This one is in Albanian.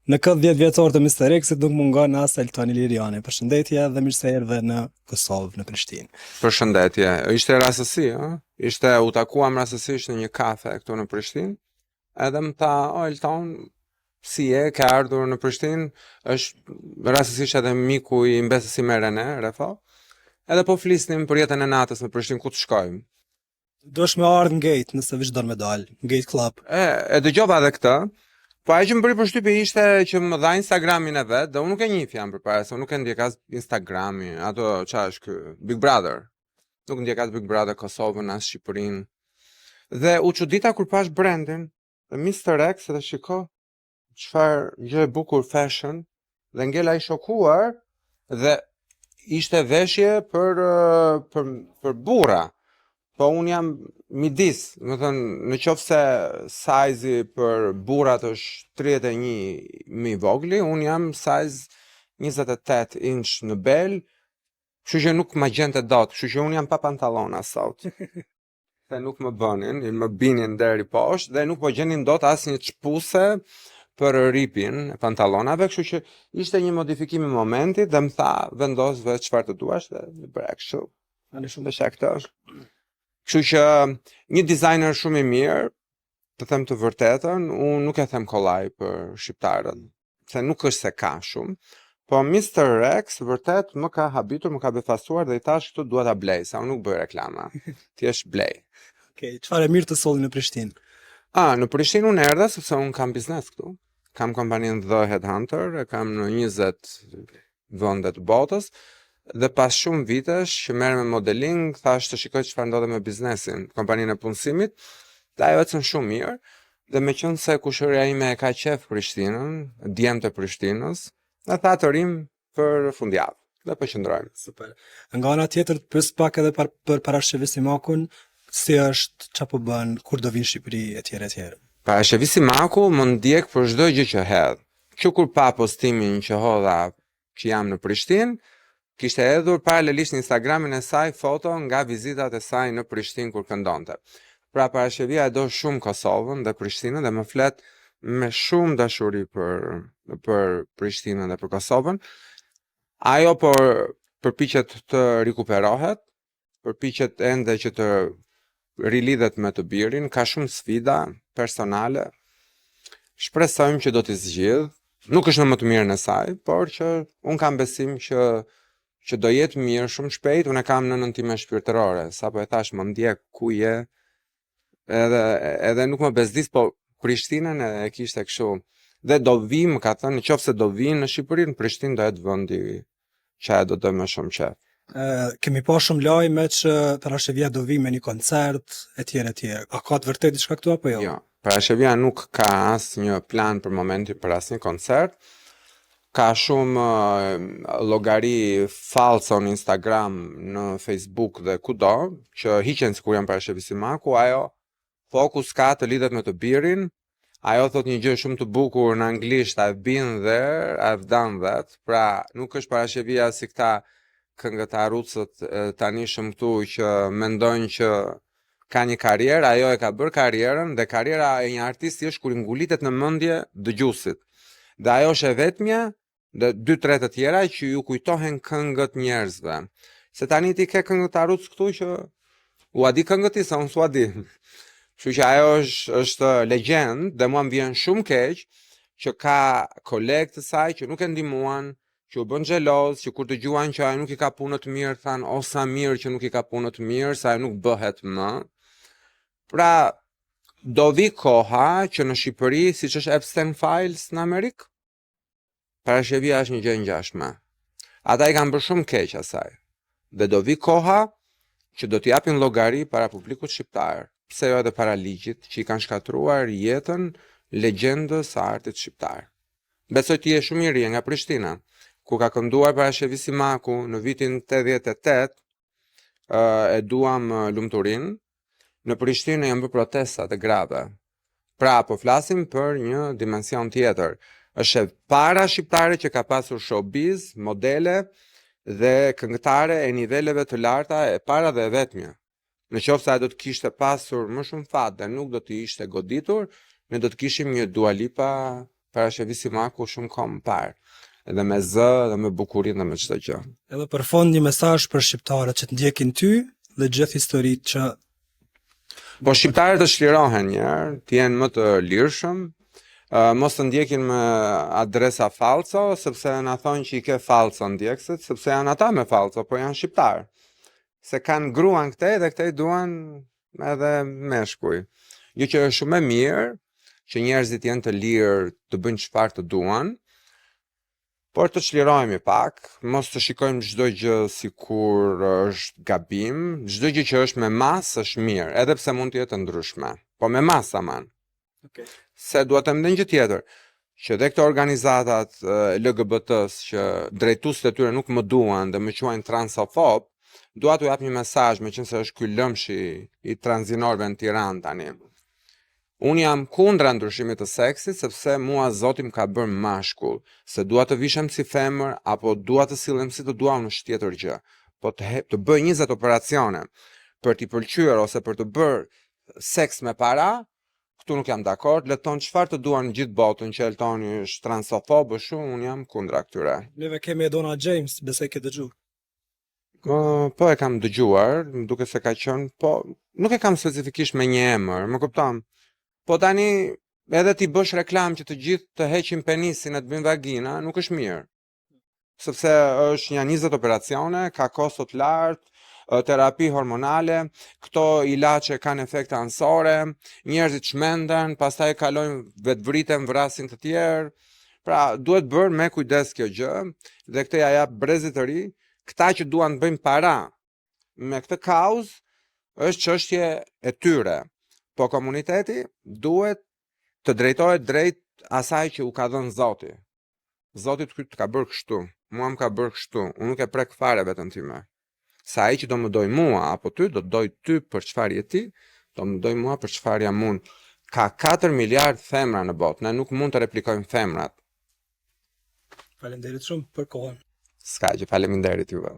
Në këtë 10 vjeçor të Mr. X-it nuk mungon as Eltoni Liriani. Përshëndetje dhe mirë se erdhe në Kosovë, në Prishtinë. Përshëndetje. Ishte rastësi, ë? U takuam rastësisht në një kafe këtu në Prishtinë. Edhe më tha, Elton, si je, ke ardhur në Prishtinë? Është rastësisht edhe miku i mbesës si Merene, Refo. Edhe po flisnim për jetën e natës në Prishtinë, ku të shkojmë. Duhesh me ardhë në Gate, nëse vish don me dal, Gate Club. E dëgjova edhe këtë. Po ajo që më bëri përshtypje ishte që më dha Instagramin e vet, dhe unë nuk e njeh jam përpara, se unë nuk e ndjek as Instagramin, ato çfarë është ky Big Brother. Nuk ndjek as Big Brother Kosovën as Shqipërinë. Dhe u çudita kur pash brandin, dhe Mr. X dhe shiko çfarë gjë e bukur fashion, dhe ngela i shokuar dhe ishte veshje për burra. Po unë jam midis, më thënë, në qoftë se sajzi për burrat është 31 i vogli, unë jam sajz 28 inch në bel, kështu që nuk më gjente dot, kështu që unë jam pa pantallona sot. Se nuk më bënin, më binin deri poshtë dhe nuk po gjenin dot asnjë çpuse për ripin e pantallonave, kështu që ishte një modifikim i momentit dhe më tha vendos vetë çfarë të duash dhe bëra kështu. Ani shumë Kështu që një dizajner shumë i mirë, të them të vërtetën, unë nuk e them kollaj për shqiptarët, se nuk është se ka shumë, po Mr. X vërtet më ka habitur, më ka befastuar dhe i tash këtu dua ta blej, sa unë nuk bëj reklama. Thjesht blej. Okej, çfarë mirë të solli në Prishtinë? Në Prishtinë unë erdha sepse unë kam biznes këtu. Kam kompaninë The Headhunter, e kam në 20 vende të botës. Dhe pas shumë vitesh që merrem me modeling, thash të shikoj çfarë ndodhe me biznesin, kompaninë e punësimit, dhe ajo ecën shumë mirë, dhe meqense kushëria ime e ka qef Prishtinën, djemtë e Prishtinës, dhe tha të rim për fundjavë, dhe po qëndrojmë. Super. Nga ana tjetër të pyes pak edhe për Parashevisimakun, si është, çfarë po bën, kur do vinë në Shqipëri etj. Parashevisimaku më ndjek për çdo gjë që hedh. Që kur pa postimin që hodha që jam në Prishtinë, kishte hedhur paralelisht në Instagramin e saj foto nga vizitat e saj në Prishtinë kur këndonte. Pra Parashevia e do shumë Kosovën dhe Prishtinën dhe më flet me shumë dashuri për Prishtinën dhe për Kosovën. Ajo përpiqet të rikuperohet, përpiqet ende që të rilidhet me të birin, ka shumë sfida personale. Shpresojmë që do t'i zgjidh. Nuk është në më të mirën e saj, por që unë kam besim që do jetë mirë shumë shpejt. Unë e kam nënën time shpirtërore, sapo e thash më ndjek ku je, edhe nuk më bezdis, po Prishtinën e kishte kështu. Dhe do vi, më ka thënë, nëse do vi në Shqipëri, në Prishtinë do jetë vendi që do të më shumë qef. Kemi pa shumë lajme që Parashevia do vi me një koncert etj. A ka të vërtetë diçka këtu apo jo? Jo, Parashevia nuk ka asnjë plan për momentin për asnjë koncert. Ka shumë llogari falso në Instagram, në Facebook dhe kudo, që hiqen sikur janë Parashevisimaku. Ajo fokus ka të lidhet me të birin. Ajo thot një gjë shumë të bukur në anglisht, I've been there, I've done that. Pra, nuk është Parashevia si këta këngëtarucët tani shumë këtu që mendojnë që ka një karrierë, ajo e ka bërë karrierën dhe karriera e një artisti është kur i ngulitet në mendje dëgjuesit. Dhe ajo është e vetmja dhe 2-3 të tjera që ju kujtohen këngët njerëzve. Se tani ti ke këngëtaruc këtu që u a di këngët ti, sa unë s'u a di. Kështu që ajo është legjend dhe mua më vjen shumë keq që ka kolegë të saj që nuk e ndihmuan, që u bën xheloz, që kur dëgjuan që ai nuk i ka punë të mirë, than o sa mirë që nuk i ka punë të mirë, sa ai nuk bëhet më. Pra, do vi koha që në Shqipëri, siç është Epstein Files në Amerikë, Parashevia është një gjë ngjashme. Ata i kanë bërë shumë keq asaj. Dhe do vi koha që do t'i japin llogari para publikut shqiptar, pse jo edhe para ligjit, që i kanë shkatruar jetën legjendës së artit shqiptar. Besoj ti je shumë i ri nga Prishtina, ku ka kënduar Parashevisimaku në vitin 88, e duam lumturinë. Në Prishtinë janë bërë protesta të grave. Pra, po flasim për një dimension tjetër. Është e para shqiptare që ka pasur showbiz, modele dhe këngëtare e niveleve të larta, e para dhe e vetmja. Në qoftë se ai do të kishte pasur më shumë fat dhe nuk do të ishte goditur, ne do të kishim një Dua Lipa parashëvi Simaku shumë kohë më parë. Edhe me zë, edhe me bukurinë, dhe me çdo gjë. Edhe për fond një mesazh për shqiptarët që të ndjekin ty dhe gjithë historitë që Po shqiptarët të shlirohen njerë, të jenë më të lirshëm, mos të ndjekin me adresa falco, sepse na thonë që i ke falco ndjekësit, sepse janë ata me falco, po janë shqiptarë. Se kanë gruan këtej dhe këtej duan edhe meshkuj. Jo që është shumë e mirë që njerëzit jenë të lirë të bëjnë çfarë të duan, por të çlirohemi pak, mos të shikojmë çdo gjë sikur është gabim, çdo gjë që është me masë është mirë, edhe pse mund të jetë ndryshme, po me masë aman. okay. Se dua të them një gjë tjetër, që dhe këto organizatat LGBT-s që drejtuesit e tyre nuk më duan dhe më quajnë transofob, dua t'u jap një mesazh, meqense është ky lëmshi i tranzinorëve në Tiranë tani. Unë jam kundra ndryshimit të seksit, sepse mua Zoti më ka bërë mashkull, se dua të vishem si femër, apo dua të sillem si të dua, unë është tjetër gjë. Po të bëj 20 operacione për t'i pëlqyer ose për të bërë seks me para, këtu nuk jam dakord, le të thonë çfarë të duan gjithë botën, që Eltoni është transofob, unë jam kundra këtyre. Neve kemi Donna James, besoj ke dëgjuar. Po e kam dëgjuar, më duket se ka qenë, po nuk e kam specifikisht me një emër, më kupton. Po tani edhe ti bësh reklam që të gjithë të heqin penisin e të bëjnë vagina, nuk është mirë. Sepse është një 20 operacione, ka kosto të lartë, terapi hormonale, këto ilaçe kanë efekte anësore, njerëzit çmenden, pastaj kalojnë vetvritën, vrasin të tjerë. Pra, duhet bërë me kujdes kjo gjë, dhe këtë ja jap brezit të ri, këta që duan të bëjnë para me këtë kauzë, është çështje e tyre. Po komuniteti duhet të drejtohet drejt asaj që u ka dhënë Zoti. Zoti të ka bërë kështu, mua më ka bërë kështu, unë nuk e prek fare veten time. Sa ai që do më doj mua apo ty, do të doj ty për çfarë je ti, do më doj mua për çfarë jam unë. Ka 4 miliard femra në botë, ne nuk mund të replikojmë femrat. Faleminderit shumë për kohën. S'ka gjë, faleminderit juve.